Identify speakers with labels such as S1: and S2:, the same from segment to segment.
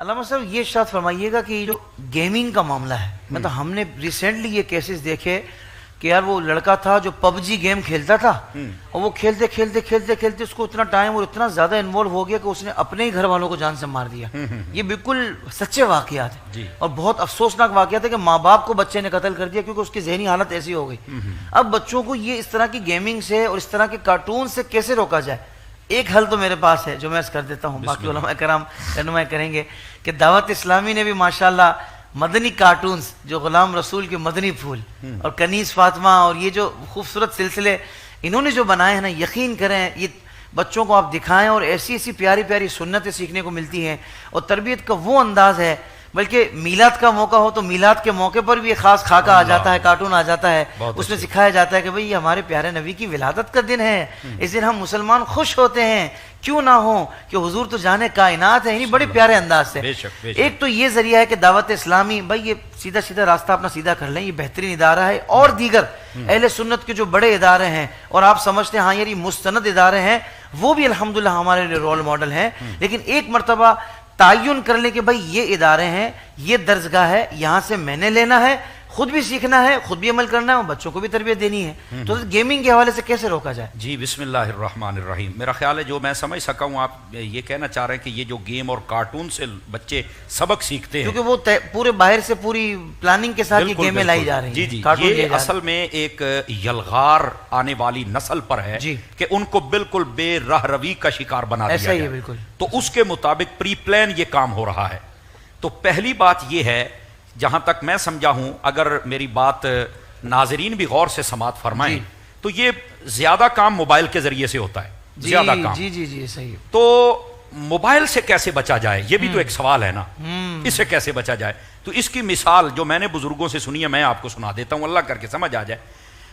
S1: علامہ صاحب یہ ارشاد فرمائیے گا کہ جو گیمنگ کا معاملہ ہے، مطلب ہم نے ریسنٹلی یہ کیسز دیکھے کہ یار وہ لڑکا تھا جو پب جی گیم کھیلتا تھا اور وہ کھیلتے کھیلتے کھیلتے کھیلتے اس کو اتنا ٹائم اور اتنا زیادہ انوالو ہو گیا کہ اس نے اپنے ہی گھر والوں کو جان سے مار دیا۔ یہ بالکل سچے واقعات ہیں اور بہت افسوسناک واقعات ہے کہ ماں باپ کو بچے نے قتل کر دیا کیونکہ اس کی ذہنی حالت ایسی ہو گئی۔ اب بچوں کو یہ اس طرح کی گیمنگ سے اور اس طرح کے کارٹون سے کیسے روکا جائے؟ ایک حل تو میرے پاس ہے جو میں کر دیتا ہوں، باقی علماء کرام رہنمائی کریں گے کہ دعوت اسلامی نے بھی ماشاءاللہ مدنی کارٹونز جو غلام رسول کے مدنی پھول اور کنیز فاطمہ اور یہ جو خوبصورت سلسلے انہوں نے جو بنائے ہیں نا، یقین کریں یہ بچوں کو آپ دکھائیں اور ایسی ایسی پیاری پیاری سنتیں سیکھنے کو ملتی ہیں اور تربیت کا وہ انداز ہے۔ بلکہ میلاد کا موقع ہو تو میلاد کے موقع پر بھی ایک خاص خاکہ آ جاتا ہے، کارٹون آ جاتا ہے، اس میں سکھایا جاتا ہے کہ بھئی یہ ہمارے پیارے نبی کی ولادت کا دن ہے، اس دن ہم مسلمان خوش ہوتے ہیں، کیوں نہ ہو کہ حضور تو جانے کائنات ہے۔ یعنی بڑے پیارے انداز سے ایک تو یہ ذریعہ ہے کہ دعوت اسلامی بھئی یہ سیدھا سیدھا راستہ اپنا سیدھا کر لیں، یہ بہترین ادارہ ہے، اور دیگر اہل سنت کے جو بڑے ادارے ہیں اور آپ سمجھتے ہیں ہاں یہ مستند ادارے ہیں، وہ بھی الحمدللہ ہمارے لیے رول ماڈل ہیں۔ لیکن ایک مرتبہ تعین کر لیں کہ بھائی یہ ادارے ہیں، یہ درسگاہ ہے، یہاں سے میں نے لینا ہے، خود بھی سیکھنا ہے، خود بھی عمل کرنا ہے اور بچوں کو بھی تربیت دینی ہے۔ تو گیمنگ کے حوالے سے کیسے روکا جائے؟
S2: جی بسم اللہ الرحمن الرحیم۔ میرا خیال ہے جو میں سمجھ سکا ہوں آپ یہ کہنا چاہ رہے ہیں کہ یہ جو گیم اور کارٹون سے بچے سبق سیکھتے ہیں،
S1: کیونکہ وہ پورے باہر سے پوری پلاننگ کے ساتھ یہ گیمیں لائی جا رہی ہیں۔
S2: جی یہ اصل میں ایک یلغار آنے والی نسل پر ہے کہ ان کو بالکل بے راہ روی کا شکار بنا دیا
S1: ہے بالکل۔
S2: تو اس کے مطابق پری پلان یہ کام ہو رہا ہے۔ تو پہلی بات یہ ہے، جہاں تک میں سمجھا ہوں، اگر میری بات ناظرین بھی غور سے سماعت فرمائیں تو یہ زیادہ کام موبائل کے ذریعے سے ہوتا ہے، زیادہ کام۔
S1: جی صحیح۔
S2: تو موبائل سے کیسے بچا جائے، یہ بھی تو ایک سوال ہے نا، اس سے کیسے بچا جائے؟ تو اس کی مثال جو میں نے بزرگوں سے سنی ہے میں آپ کو سنا دیتا ہوں، اللہ کر کے سمجھ آ جائے۔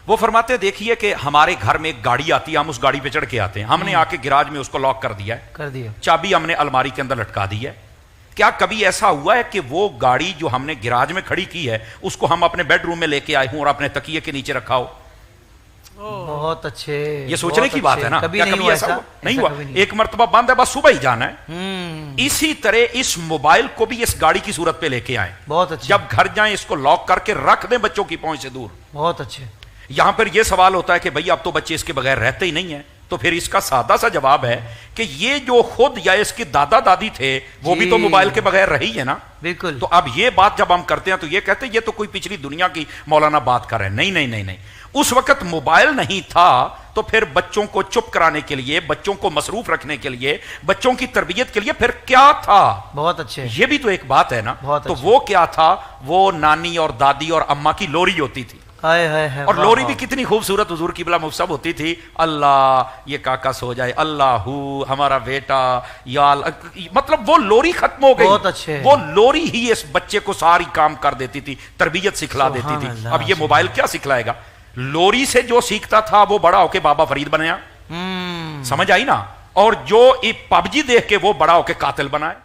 S2: وہ فرماتے دیکھیے کہ ہمارے گھر میں ایک گاڑی آتی ہے، ہم اس گاڑی پہ چڑھ کے آتے ہیں، ہم نے آ کے گراج میں اس کو لاک کر دیا ہے، چابی ہم نے الماری کے اندر لٹکا دی ہے۔ کیا کبھی ایسا ہوا ہے کہ وہ گاڑی جو ہم نے گراج میں کھڑی کی ہے اس کو ہم اپنے بیڈ روم میں لے کے آئے ہوں اور اپنے تکیے کے نیچے رکھا ہو؟
S1: بہت اچھے،
S2: یہ سوچنے کی بات ہے نا، کیا کبھی ایسا ہوا؟ نہیں ہوا۔ ایک مرتبہ بند ہے، بس صبح ہی جانا ہے۔ اسی طرح اس موبائل کو بھی اس گاڑی کی صورت پہ لے کے آئیں،
S1: بہت اچھے،
S2: جب گھر جائیں اس کو لاک کر کے رکھ دیں بچوں کی پہنچ سے دور۔
S1: بہت اچھے۔
S2: یہاں پر یہ سوال ہوتا ہے کہ بھئی اب تو بچے اس کے بغیر رہتے ہی نہیں ہیں، تو پھر اس کا سادہ سا جواب ہے کہ یہ جو خود یا اس کی دادا دادی تھے وہ بھی تو موبائل کے بغیر رہی ہے نا، بالکل۔ تو اب یہ بات جب ہم کرتے ہیں تو یہ کہتے ہیں یہ تو کوئی پچھلی دنیا کی مولانا بات کر رہے ہیں۔ نہیں، اس وقت موبائل نہیں تھا تو پھر بچوں کو چپ کرانے کے لیے، بچوں کو مصروف رکھنے کے لیے، بچوں کی تربیت کے لیے پھر کیا تھا؟ بہت اچھے، یہ بھی تو ایک بات ہے نا۔ تو وہ کیا تھا؟ وہ نانی اور دادی اور اماں کی لوری ہوتی تھی، اور لوری بھی کتنی خوبصورت حضور کی بلا مفصب ہوتی تھی، اللہ یہ کاکا سو جائے، اللہ ہمارا بیٹا، یا مطلب وہ لوری ختم ہو گئی، وہ لوری ہی اس بچے کو ساری کام کر دیتی تھی، تربیت سکھلا دیتی تھی۔ اب یہ موبائل کیا سکھلائے گا؟ لوری سے جو سیکھتا تھا وہ بڑا ہو کے بابا فرید بنیا، سمجھ آئی نا، اور جو پب جی دیکھ کے وہ بڑا ہو کے قاتل بنائے۔